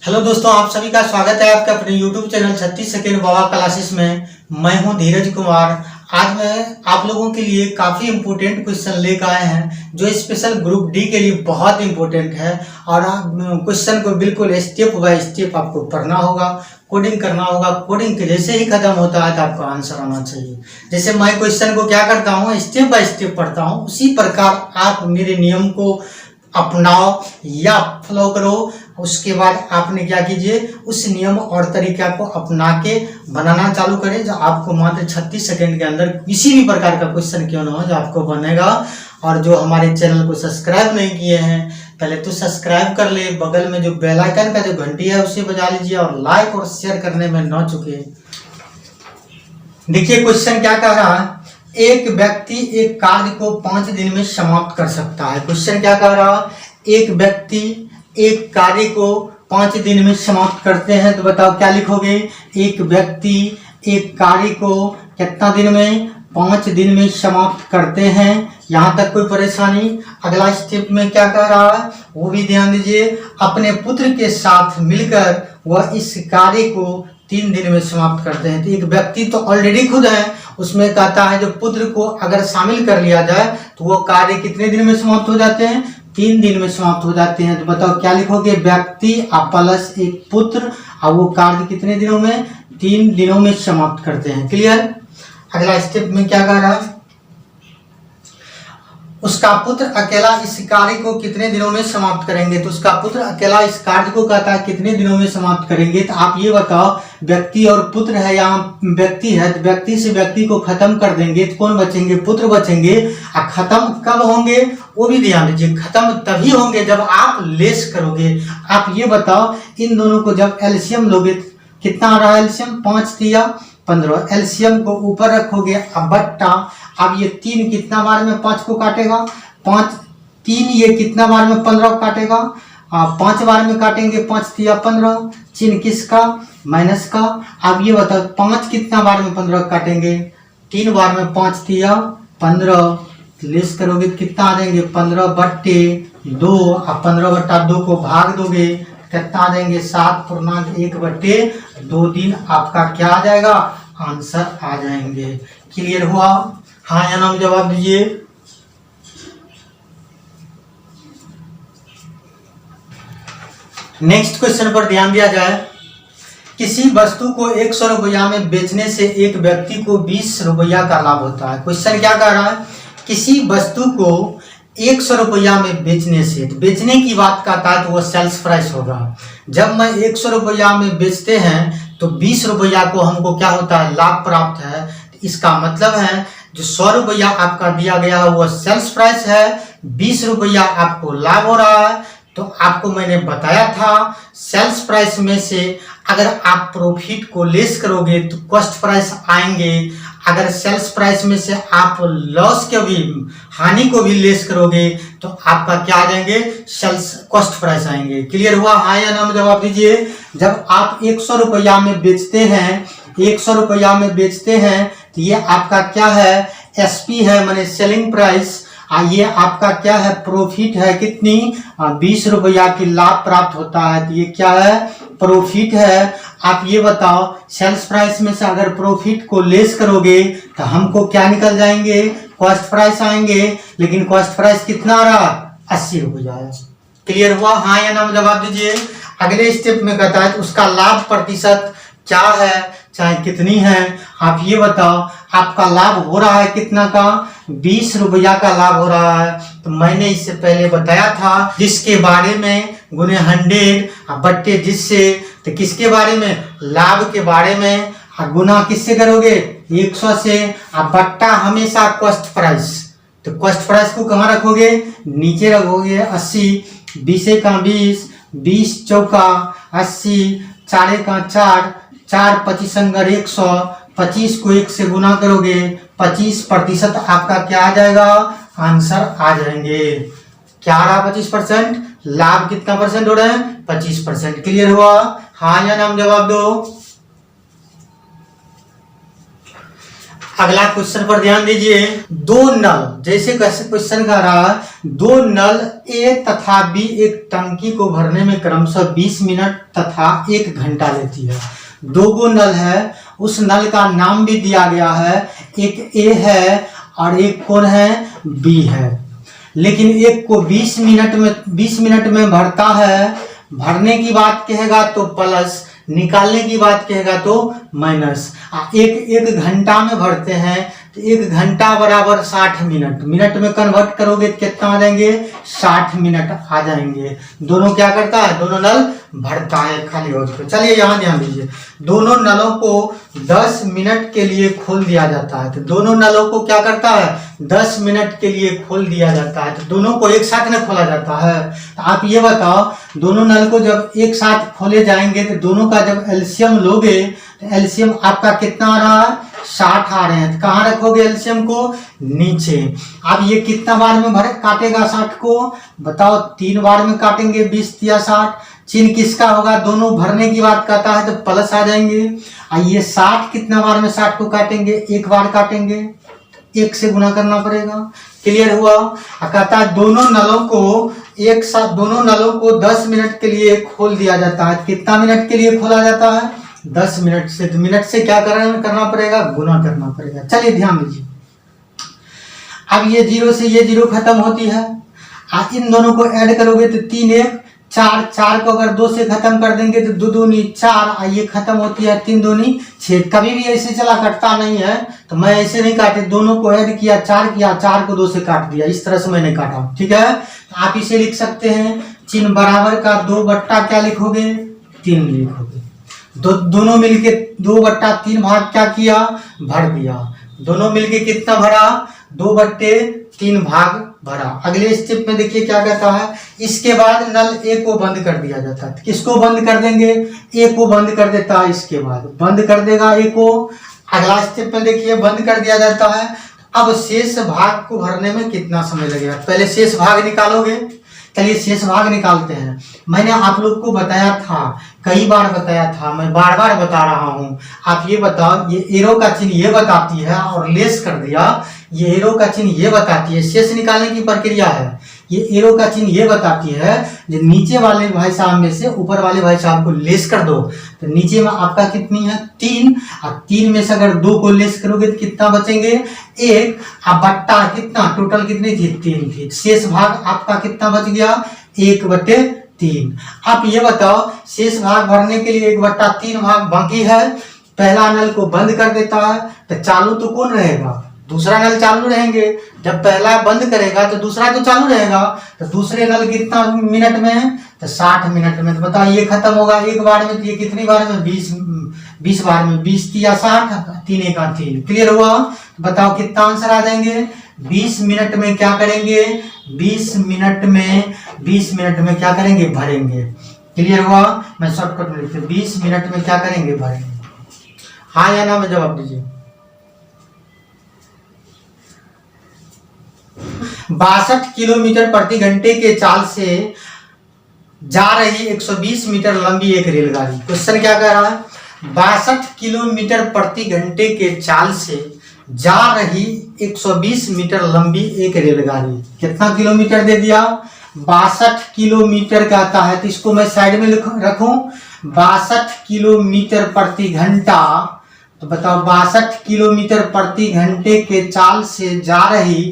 Hello दोस्तों, आप सभी का स्वागत है आपके अपने YouTube चैनल 36 सेकंड बाबा क्लासेस में। मैं हूं धीरज कुमार। आज मैं आप लोगों के लिए काफ़ी इम्पोर्टेंट क्वेश्चन लेकर आए हैं जो स्पेशल ग्रुप डी के लिए बहुत इम्पोर्टेंट है। और क्वेश्चन को बिल्कुल स्टेप बाय स्टेप आपको पढ़ना होगा, कोडिंग करना होगा। कोडिंग के जैसे ही खत्म होता है तो आपका आंसर आना चाहिए। जैसे मैं क्वेश्चन को क्या करता हूँ, स्टेप बाय स्टेप पढ़ता हूँ, उसी प्रकार आप मेरे नियम को अपनाओ या फॉलो करो। उसके बाद आपने क्या कीजिए, उस नियम और तरीका को अपना के बनाना चालू करें जो आपको मात्र 36 सेकंड के अंदर किसी भी प्रकार का क्वेश्चन क्यों ना हो जो आपको बनेगा। और जो हमारे चैनल को सब्सक्राइब नहीं किए हैं पहले तो सब्सक्राइब कर ले, बगल में जो बेल आइकन का जो घंटी है उसे बजा लीजिए और लाइक और शेयर करने में न चूके। देखिए क्वेश्चन क्या कह रहा है, एक व्यक्ति एक कार्य को 5 दिन में समाप्त कर सकता है। क्वेश्चन क्या कह रहा है, एक व्यक्ति एक कार्य को 5 दिन में समाप्त करते हैं। तो बताओ क्या लिखोगे, एक व्यक्ति एक कार्य को कितना दिन में, 5 दिन में समाप्त करते हैं। यहाँ तक कोई परेशानी। अगला स्टेप में क्या कह रहा है वो भी ध्यान दीजिए, अपने पुत्र के साथ मिलकर वह इस कार्य को 3 दिन में समाप्त करते हैं। तो एक व्यक्ति तो ऑलरेडी खुद है, उसमें कहता है जो पुत्र को अगर शामिल कर लिया जाए तो वो कार्य कितने दिन में समाप्त हो जाते हैं, 3 दिन में समाप्त हो जाते हैं। तो बताओ क्या लिखोगे, व्यक्ति प्लस एक पुत्र और वो कार्य कितने दिनों में, 3 दिनों में समाप्त करते हैं। क्लियर। अगला स्टेप में क्या कह रहा है, उसका पुत्र अकेला इस कार्य को कितने दिनों में समाप्त करेंगे। तो उसका पुत्र अकेला इस कार्य को कहता है कितने दिनों में समाप्त करेंगे। तो आप ये बताओ, व्यक्ति और पुत्र है, यहाँ व्यक्ति है तो व्यक्ति से व्यक्ति को खत्म कर देंगे तो कौन बचेंगे, पुत्र बचेंगे। और खत्म कब होंगे वो भी ध्यान दीजिए, खत्म तभी होंगे जब आप लेस करोगे। आप ये बताओ, इन दोनों को जब एलसीएम लोगे कितना आ रहा है, एलसीएम 5 तिया 15, एलसीएम को ऊपर रखोगे अब बट्टा। अब ये 3 कितना बार में 5 को काटेगा, 5 3 ये कितना बार में 15 को काटेगा, 5 बार में काटेंगे, 5 तिया 15, चिन्ह किसका, माइनस का। अब ये बताओ 5 कितना बार में 15 काटेंगे, 3 बार में 5 तिया 15, लेस करोगे कितना आ जाएंगे 15 बट्टे 2। अब 15 बट्टा 2 को भाग दोगे कितना आ जाएंगे 7.1 बट्टे 2 दिन। आपका क्या आ जाएगा, आंसर आ जाएंगे। क्लियर हुआ, हाँ या ना जवाब दीजिए। नेक्स्ट क्वेश्चन पर ध्यान दिया जाए, किसी वस्तु को 100 रुपया में बेचने से एक व्यक्ति को 20 रुपया का लाभ होता है। क्वेश्चन क्या कह रहा है, किसी वस्तु को 100 रुपया में बेचने से, तो बेचने की बात करता है तो वो सेल्स प्राइस होगा। जब मैं 100 रुपया में बेचते हैं तो 20 रुपया को हमको क्या होता है, लाभ प्राप्त है। इसका मतलब है जो 100 रुपया आपका दिया गया है वो सेल्स प्राइस है, 20 रुपया आपको लाभ हो रहा है। तो आपको मैंने बताया था सेल्स प्राइस में से अगर आप प्रॉफिट को लेस करोगे तो कॉस्ट प्राइस आएंगे। अगर सेल्स प्राइस में से आप लॉस के भी, हानि को भी लेस करोगे तो आपका क्या आ जाएंगे, सेल्स कॉस्ट प्राइस आएंगे। क्लियर हुआ, हाँ या ना जवाब दीजिए। जब आप 100 रुपया में बेचते हैं, 100 रुपया में बेचते हैं तो ये आपका क्या है, एसपी है माने सेलिंग प्राइस। ये आपका क्या है, प्रॉफिट है, कितनी 20 रुपया की लाभ प्राप्त होता है तो ये क्या है, प्रॉफिट है। आप ये बताओ सेल्स प्राइस में से अगर प्रॉफिट को लेस करोगे तो हमको क्या निकल जाएंगे, कॉस्ट प्राइस आएंगे। लेकिन कॉस्ट प्राइस कितना आ रहा, 80 रुपया है। क्लियर हुआ, हाँ या ना जवाब दीजिए। अगले स्टेप में कहता है उसका लाभ प्रतिशत क्या है, चाहे कितनी है। आप ये बताओ आपका लाभ हो रहा है कितना का, 20 रुपया का लाभ हो रहा है। तो मैंने इससे पहले बताया था जिसके बारे में गुने 100 बट्टे जिससे, तो किसके बारे में, लाभ के बारे में। गुना किससे करोगे, 100 से। बट्टा हमेशा कॉस्ट प्राइस, तो कॉस्ट प्राइस को कहाँ रखोगे, नीचे रखोगे 80, 20 का 20, 20 चौका 80, 4 का 4, 4 25 अंगर 100, 25 को 1 से गुना करोगे 25% आपका क्या आ जाएगा, आंसर आ जाएंगे। क्या आ रहा 25%, लाभ कितना परसेंट हो रहा है, 25%। क्लियर हुआ, हाँ या ना जवाब दो। अगला क्वेश्चन पर ध्यान दीजिए। दो नल, जैसे कैसे क्वेश्चन का रहा, दो नल ए तथा बी एक टंकी को भरने में क्रमशः 20 मिनट तथा 1 घंटा लेती है। दो गो नल है, उस नल का नाम भी दिया गया है, एक ए है और एक कौन है, बी है। लेकिन एक को 20 मिनट में भरता है। भरने की बात कहेगा तो प्लस, निकालने की बात कहेगा तो माइनस। एक घंटा में भरते हैं तो 1 घंटा बराबर 60 मिनट। मिनट में कन्वर्ट करोगे तो कितना आ जाएंगे, 60 मिनट आ जाएंगे। दोनों क्या करता है, दोनों नल भरता है खाली हो चुके। चलिए यहाँ ध्यान दीजिए, दोनों नलों को 10 मिनट के लिए खोल दिया जाता है। तो दोनों नलों को क्या करता है, 10 मिनट के लिए खोल दिया जाता है। तो दोनों को एक साथ न खोला जाता है। तो आप ये बताओ, दोनों नल को जब एक साथ खोले जाएंगे तो दोनों का जब एलसीएम लोगे तो एलसीएम आपका कितना आ रहा है, 60 आ रहे हैं। तो कहाँ रखोगे एलसीएम को, नीचे। अब ये कितना बार में भरे काटेगा 60 को, बताओ 3 बार में काटेंगे, 20 या 60। चिन्ह किसका होगा, दोनों भरने की बात कहता है तो प्लस आ जाएंगे। ये 60 कितना बार में 60 को काटेंगे, 1 बार काटेंगे, 1 से गुना करना पड़ेगा। क्लियर हुआ। कहता है दोनों नलों को एक साथ, दोनों नलों को 10 मिनट के लिए खोल दिया जाता है। कितना मिनट के लिए खोला जाता है, 10 मिनट से। तो मिनट से क्या करना पड़ेगा, गुना करना पड़ेगा। चलिए ध्यान दीजिए, अब ये 0 से ये 0 खत्म होती है। आप इन दोनों को ऐड करोगे तो 3 1 4, 4 को अगर 2 से खत्म कर देंगे तो 2 दूनी 4, ये खत्म होती है 3 दूनी 6। कभी भी ऐसे चला कटता नहीं है, तो मैं ऐसे नहीं काटे, दोनों को ऐड किया, 4 किया, 4 को 2 से काट दिया, इस तरह से मैंने काटा। ठीक है, तो आप इसे लिख सकते हैं, चिन्ह बराबर का 2 बट्टा क्या लिखोगे, 3 लिखोगे। दोनों मिलके 2/3 भाग क्या किया, भर दिया। दोनों मिलके कितना भरा, 2/3 भाग भरा। अगले स्टेप में देखिए क्या कहता है, इसके बाद नल ए को बंद कर दिया जाता है। किसको बंद कर देंगे, ए को बंद कर देता है। इसके बाद बंद कर देगा ए को। अगला स्टेप में देखिए बंद कर दिया जाता है। अब शेष भाग को भरने में कितना समय लगेगा, पहले शेष भाग निकालोगे। चलिए शेष भाग निकालते हैं। मैंने आप लोग को बताया था, कई बार बताया था, मैं बार बार बता रहा हूं। आप ये बताओ, ये एरो का चिन्ह ये बताती है और लेस कर दिया, ये एरो का चिन्ह ये बताती है, शेष निकालने की प्रक्रिया है। ये एरो का चिन्ह ये बताती है जो नीचे वाले भाई साहब में से ऊपर वाले भाई साहब को लेस कर दो, तो नीचे में आपका कितनी है, 3। और 3 में से अगर 2 को लेस करोगे तो कितना बचेंगे, 1। अब बट्टा कितना, टोटल कितनी थी, 3 थी। शेष भाग आपका कितना बच गया, 1/3। आप ये बताओ, शेष भाग भरने के लिए 1/3 भाग बाकी है। पहला नल को बंद कर देता है तो चालू तो कौन रहेगा, दूसरा नल चालू रहेंगे। जब पहला बंद करेगा तो दूसरा तो चालू रहेगा। तो दूसरे नल कितना मिनट में है, तो 60 मिनट में। तो बताओ ये खत्म होगा 1 बार में, तो ये कितनी बार में, 20 बार में। 20 या 60, 3 1 3। क्लियर हुआ। बताओ कितना आंसर आ जाएंगे, 20 मिनट में क्या करेंगे, 20 मिनट में क्या करेंगे, भरेंगे। क्लियर हुआ। मैं शॉर्टकट में लिखते, 20 मिनट में क्या करेंगे, भरेंगे। हाँ या ना में जवाब दीजिए। 62 किलोमीटर प्रति घंटे के चाल से जा रही 120 मीटर लंबी एक रेलगाड़ी। क्वेश्चन क्या कह रहा है, 62 किलोमीटर प्रति घंटे के चाल से जा रही 120 मीटर लंबी एक रेलगाड़ी। कितना किलोमीटर दे दिया, 62 किलोमीटर कहता है। तो इसको मैं साइड में रखूं, 62 किलोमीटर प्रति घंटा। तो बताओ 62 किलोमीटर प्रति घंटे के चाल से जा रही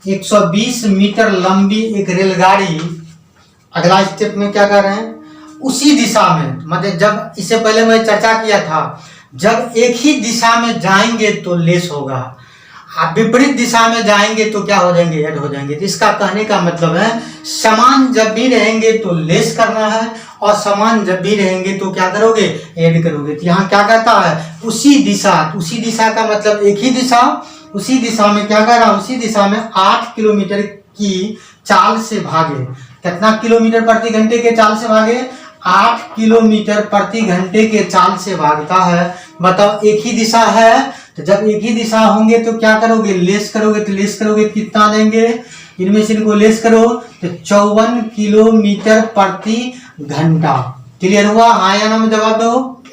120 मीटर लंबी एक रेलगाड़ी। अगला स्टेप में क्या कर रहे हैं, उसी दिशा में, मतलब जब इससे पहले मैं चर्चा किया था, जब एक ही दिशा में जाएंगे तो लेस होगा, आप विपरीत दिशा में जाएंगे तो क्या हो जाएंगे, ऐड हो जाएंगे। तो इसका कहने का मतलब है, समान जब भी रहेंगे तो लेस करना है, और समान जब भी रहेंगे तो क्या करोगे, ऐड करोगे। तो यहाँ क्या कहता है, उसी दिशा का मतलब एक ही दिशा, उसी दिशा में क्या कर रहा है, उसी दिशा में 8 किलोमीटर की चाल से भागे। कितना किलोमीटर प्रति घंटे के चाल से भागे, 8 किलोमीटर प्रति घंटे के चाल से भागता है। बताओ एक ही दिशा है, तो जब एक ही दिशा होंगे तो क्या करोगे, लेस करोगे। तो लेस करोगे कितना देंगे, इनमें से इनको लेस करो तो 54 किलोमीटर प्रति घंटा। क्लियर हुआ। हाँ या ना में जवाब दो।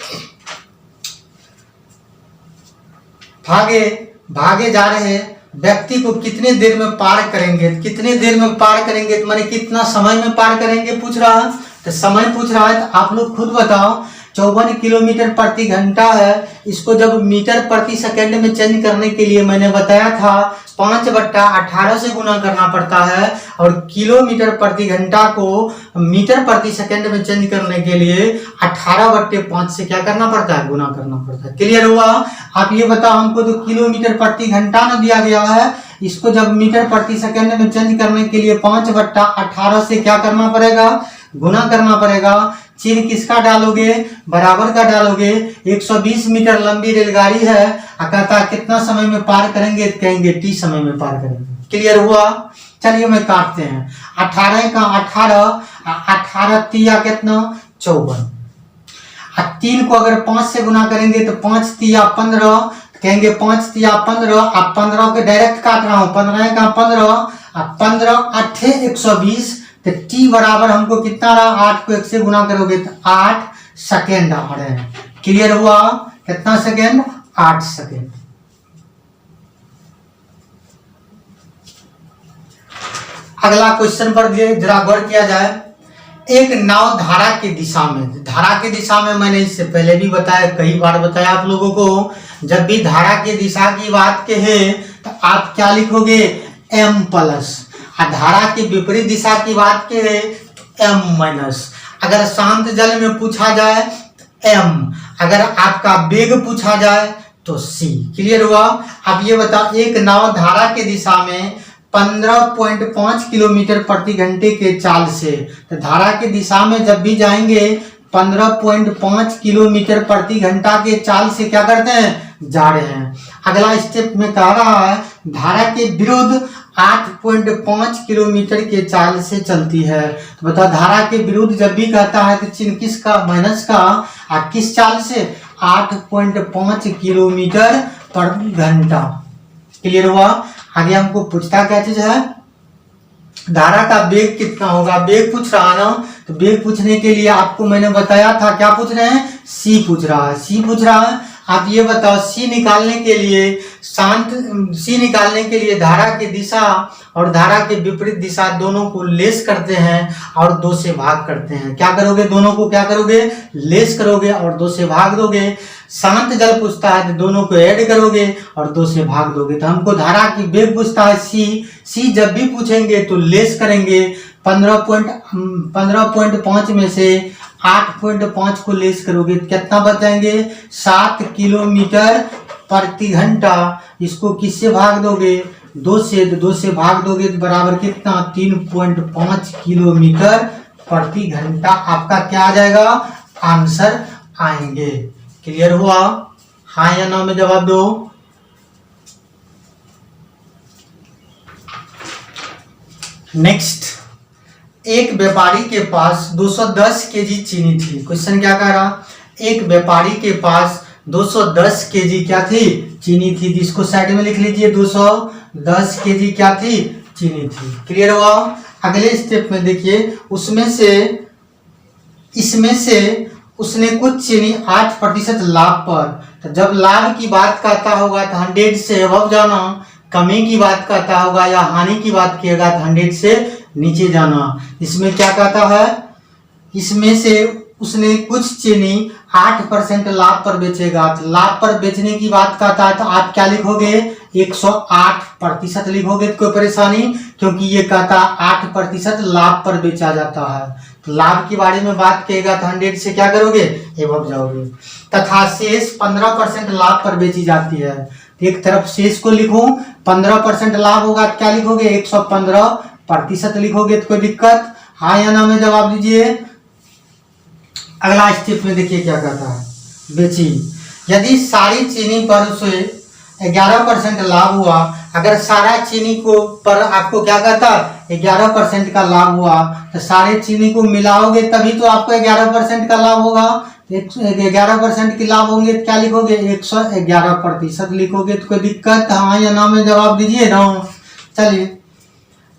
भागे भागे जा रहे व्यक्ति को कितने देर में पार करेंगे, कितने देर में पार करेंगे तो माने कितना समय में पार करेंगे पूछ रहा है। तो समय पूछ रहा है तो आप लोग खुद बताओ। 54 किलोमीटर प्रति घंटा है, इसको जब मीटर प्रति सेकंड में चेंज करने के लिए मैंने बताया था 5/18 से गुना करना पड़ता है, और किलोमीटर प्रति घंटा को मीटर प्रति सेकंड में चेंज करने के लिए 18/5 से क्या करना पड़ता है, गुना करना पड़ता है। क्लियर हुआ। आप ये बताओ हमको तो किलोमीटर प्रति घंटा न दिया गया है, इसको जब मीटर प्रति सेकंड में चेंज करने के लिए 5/18 से क्या करना पड़ेगा, गुना करना पड़ेगा। चिन्ह किसका डालोगे, बराबर का डालोगे। 120 मीटर लंबी रेलगाड़ी है, कहता कितना समय में पार करेंगे, कहेंगे t समय में पार करेंगे। क्लियर हुआ। चलिए मैं काटते हैं। 18 का 18, 18 तिया कितना 54। 3 को अगर 5 से गुना करेंगे तो 5 तिया 15, कहेंगे 5 तिया 15। अब 15 के डायरेक्ट काट रहा हूं, 15 का 15, 15 8 120, तो t बराबर हमको कितना रहा, 8 को 1 से गुना करोगे तो 8 सेकेंड आ रहे हैं। क्लियर हुआ। कितना सेकेंड, 8 सेकेंड। अगला क्वेश्चन पर जरा गौर किया जाए। एक नाव धारा की दिशा में, धारा की दिशा में मैंने इससे पहले भी बताया, कई बार बताया आप लोगों को, जब भी धारा की दिशा की बात कहे तो आप क्या लिखोगे, m प्लस। धारा की विपरीत दिशा की बात कहे m माइनस। अगर शांत जल में पूछा जाए तो m, अगर आपका वेग पूछा जाए तो c। क्लियर हुआ। अब ये बताओ, एक नाव धारा की दिशा में 15.5 किलोमीटर प्रति घंटे के चाल से, तो धारा की दिशा में जब भी जाएंगे 15.5 किलोमीटर प्रति घंटा के चाल से क्या करते हैं, जा रहे हैं। अगला स्टेप में कह रहा है धारा के विरुद्ध 8.5 किलोमीटर के चाल से चलती है। तो बताओ धारा के विरुद्ध जब भी कहता है तो चिन्ह किसका, माइनस का, किस चाल से, 8.5 किलोमीटर प्रति घंटा। क्लियर हुआ। आगे हमको पूछता क्या चीज है, धारा का वेग कितना होगा, वेग पूछ रहा ना। तो वेग पूछने के लिए आपको मैंने बताया था, क्या पूछ रहे हैं, c पूछ रहा है, c पूछ रहा है। आप ये बताओ c निकालने के लिए, c निकालने के लिए धारा की दिशा और धारा के विपरीत दिशा दोनों को लेस करते हैं और 2 से भाग करते हैं। क्या करोगे, दोनों को क्या करोगे, लेस करोगे और 2 से भाग दोगे। शांत जल पूछता है तो दोनों को ऐड करोगे और 2 से भाग दोगे। तो हमको धारा की वेग पूछता है c जब भी पूछेंगे तो लेस करेंगे। 15.5 में से 8.5 को लेस करोगे तो कितना बच जाएंगे, 7 किलोमीटर प्रति घंटा। इसको किससे भाग दोगे, 2 से, 2 से भाग दोगे तो बराबर कितना, 3.5 किलोमीटर प्रति घंटा। आपका क्या आ जाएगा, आंसर आएंगे। क्लियर हुआ। हाँ या ना में जवाब दो। नेक्स्ट, एक व्यापारी के पास 210 केजी चीनी थी। क्वेश्चन क्या कह रहा, एक व्यापारी के पास 210 केजी क्या थी, चीनी थी। जिसको साइड में लिख लीजिए, 210 केजी क्या थी, चीनी थी। क्लियर हुआ। अगले स्टेप में देखिए, इसमें से उसने कुछ चीनी 8% लाभ पर, तो जब लाभ की बात करता होगा तो 100 से अबव जाना, कमी की बात करता होगा या हानि की बात किएगा तो 100 से नीचे जाना। इसमें क्या कहता है, इसमें से उसने कुछ चीनी 8% लाभ पर बेचेगा। तो लाभ पर बेचने की बात करता है तो आप क्या लिखोगे, 108% लिखोगे। तो कोई परेशानी, क्योंकि ये कहता 8% लाभ पर बेचा जाता है। तो लाभ के बारे में बात करेगा तो 100 से क्या करोगे, एवं जाओगे। तथा शेष 15% लाभ पर बेची जाती है। तो एक तरफ शेष को लिखूं, 15% लाभ होगा तो क्या लिखोगे, 115% लिखोगे। तो कोई दिक्कत, हाँ या ना में जवाब दीजिए। अगला स्टेप में देखिए क्या कहता है, बेची। यदि सारी चीनी पर उसे 11% लाभ हुआ, अगर सारा चीनी को पर आपको क्या कहता है 11% का लाभ हुआ, तो सारे चीनी को मिलाओगे तभी तो आपको 11% का लाभ होगा। 11% के लाभ होंगे तो क्या लिखोगे, 111% लिखोगे। तो कोई दिक्कत, हाँ या ना में जवाब दीजिए ना। चलिए,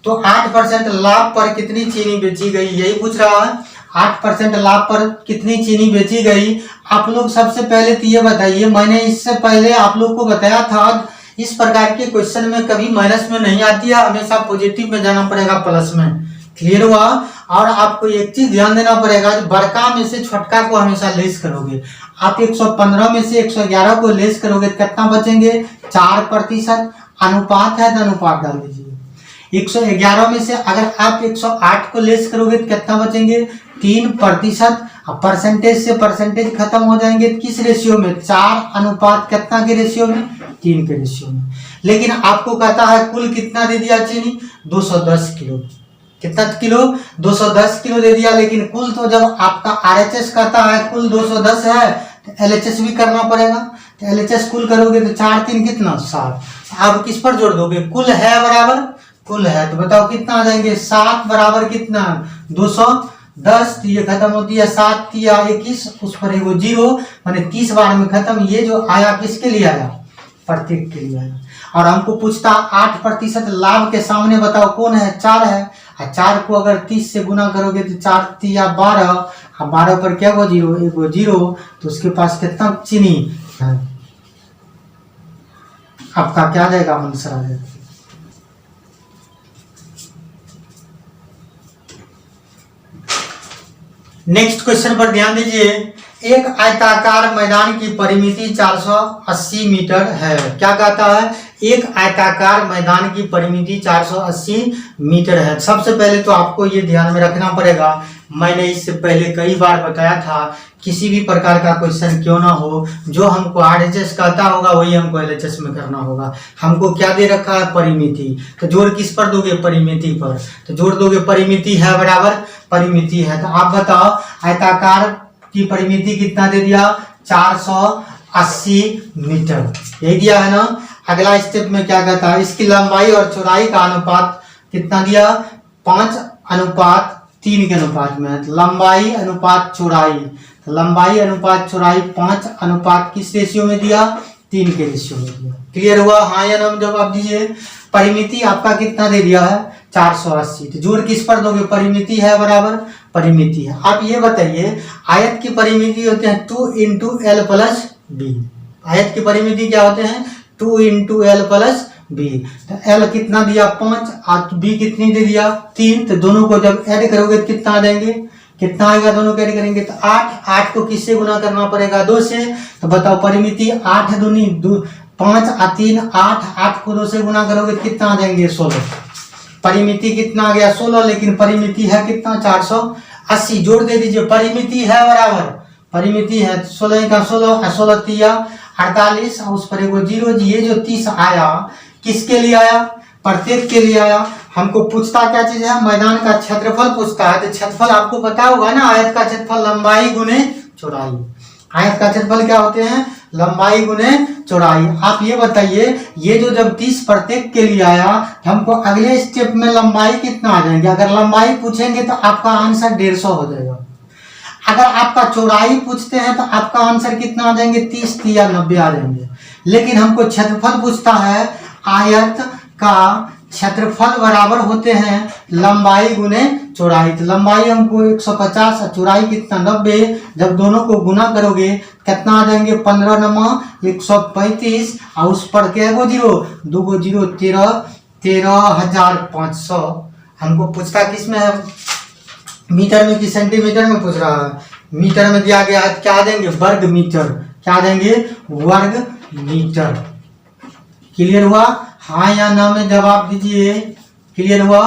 तो 8% लाभ पर कितनी चीनी बेची गई, यही पूछ रहा है। 8% लाभ पर कितनी चीनी बेची गई। आप लोग सबसे पहले तो ये बताइए, मैंने इससे पहले आप लोग को बताया था इस प्रकार के क्वेश्चन में कभी माइनस में नहीं आती है, हमेशा पॉजिटिव में जाना पड़ेगा, प्लस में। क्लियर हुआ। और आपको एक चीज ध्यान देना पड़ेगा, बड़का में से छोटका को हमेशा लेस करोगे। आप 115 में से 111 को लेस करोगे तो कितना बचेंगे, 4%। अनुपात है तो अनुपात डाल दीजिए। 111 में से अगर आप 108 को लेस करोगे तो कितना बचेंगे, 3%। अब परसेंटेज से परसेंटेज खत्म हो जाएंगे किस रेशियो में, 4 अनुपात कितना के रेशियो में, 3 के रेशियो में। लेकिन आपको कहता है कुल कितना दे दिया चीनी, 210 किलो। कितना किलो, 210 किलो दे दिया। लेकिन कुल तो जब आपका RHS कहता है कुल 210 है तो LHS भी करना पड़ेगा। तो LHS कुल करोगे तो 4 3 कितना, 7। अब किस पर जोड़ दोगे, कुल है बराबर कुल है, तो बताओ कितना आ जाएंगे, 7 बराबर कितना, 210। तो ये खत्म होती है 7 या 21, उस पर एगो 0, माने 30 बार में खत्म। ये जो आया किसके लिए आया, प्रत्येक के लिए आया। और हमको पूछता 8% लाभ के सामने बताओ कौन है, 4 है। 4 को अगर 30 से गुना करोगे तो 4 या 12, 12 पर क्या वो 0, एक वो 0, तो उसके पास कितना चीनी है, आपका क्या जाएगा, आंसर आ जाएगा। नेक्स्ट क्वेश्चन पर ध्यान दीजिए। एक आयताकार मैदान की परिमिति 480 मीटर है। क्या कहता है, एक आयताकार मैदान की परिमिति 480 मीटर है। सबसे पहले तो आपको ये ध्यान में रखना पड़ेगा, मैंने इससे पहले कई बार बताया था, किसी भी प्रकार का क्वेश्चन क्यों ना हो, जो हमको RHS कहता होगा वही हमको LHS में करना होगा। हमको क्या दे रखा है, परिमिति। तो जोड़ किस पर दोगे, परिमिति पर। तो जोड़ दोगे, परिमिति है बराबर परिमिति है। तो आप बताओ आयताकार की परिमिति कितना दे दिया, 480 मीटर, यही दिया है ना। अगला स्टेप में क्या कहता है, इसकी लंबाई और चौड़ाई का अनुपात कितना दिया, 5:3 के अनुपात में। लंबाई अनुपात चौड़ाई, तो लंबाई अनुपात चौड़ाई 5 अनुपात किस रेशियो में दिया, 3 के रेशियो में दिया। क्लियर हुआ, हाँ या ना जवाब दीजिए। परिमिति आपका कितना दे दिया है, 480। तो जोड़ किस पर दोगे, परिमिति है बराबर परिमिति है। आप ये बताइए, आयत की परिमिति होते हैं 2 × L + B। आयत की परिमिति क्या होते हैं, 2 × L + B। तो L कितना दिया, 5, और B कितनी दे दिया, 3। तो दोनों को जब ऐड करोगे तो कितना आ जाएंगे, कितना आएगा, दोनों को ऐड करेंगे तो 8। 8 को किससे गुना करना पड़ेगा, 2 से। तो बताओ परिमिति 8 दूनी 5 और 3 8, 8 को 2 से गुना करोगे तो कितना आ जाएंगे, 16। परिमिति कितना आ गया, 16, लेकिन परिमिति है कितना, 480। जोड़ दे दीजिए, परिमिति है बराबर परिमिति है 16 का 16, 16 तिया 48, और उस पर एगो 0। ये जो 30 आया किसके लिए आया, प्रत्येक के लिए आया। हमको पूछता क्या चीज है, मैदान का क्षेत्रफल पूछता है। तो क्षेत्रफल आपको पता होगा ना, आयत का क्षेत्रफल लंबाई गुने चौड़ाई। आयत का क्षेत्रफल क्या होते हैं, लंबाई गुने चौड़ाई। आप ये बताइए, ये जो जब 30 प्रत्येक के लिए आया, हमको अगले स्टेप में लंबाई कितना आ जाएंगे। अगर लंबाई पूछेंगे तो आपका आंसर 150 हो जाएगा। अगर आपका चौड़ाई पूछते हैं तो आपका आंसर कितना आ जाएंगे, 30 या 90 आ जाएंगे। लेकिन हमको क्षेत्रफल पूछता है, आयत का क्षेत्रफल बराबर होते हैं लंबाई गुने चौड़ाई। तो लंबाई हमको 150 और चौड़ाई कितना 90, जब दोनों को गुना करोगे कितना आ जाएंगे, 15 × 135, और उस पर क्या गो 0, 2 गो 0, 13,500। हमको पूछता किस में है, मीटर में कि सेंटीमीटर में पूछ रहा है। मीटर में दिया गया है, क्या देंगे, वर्ग मीटर। क्या देंगे, वर्ग मीटर। क्लियर हुआ, हाँ या ना में जवाब दीजिए। क्लियर हुआ,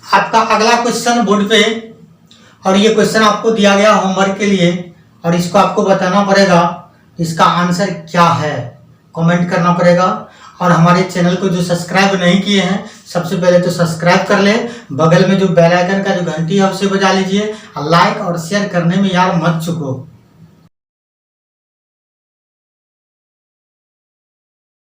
आपका अगला क्वेश्चन बोर्ड पे, और ये क्वेश्चन आपको दिया गया होमवर्क के लिए, और इसको आपको बताना पड़ेगा इसका आंसर क्या है, कमेंट करना पड़ेगा। और हमारे चैनल को जो सब्सक्राइब नहीं किए हैं, सबसे पहले तो सब्सक्राइब कर ले, बगल में जो बेल आइकन का जो घंटी है उसे बजा लीजिए, और लाइक और शेयर करने में यार मत चूको।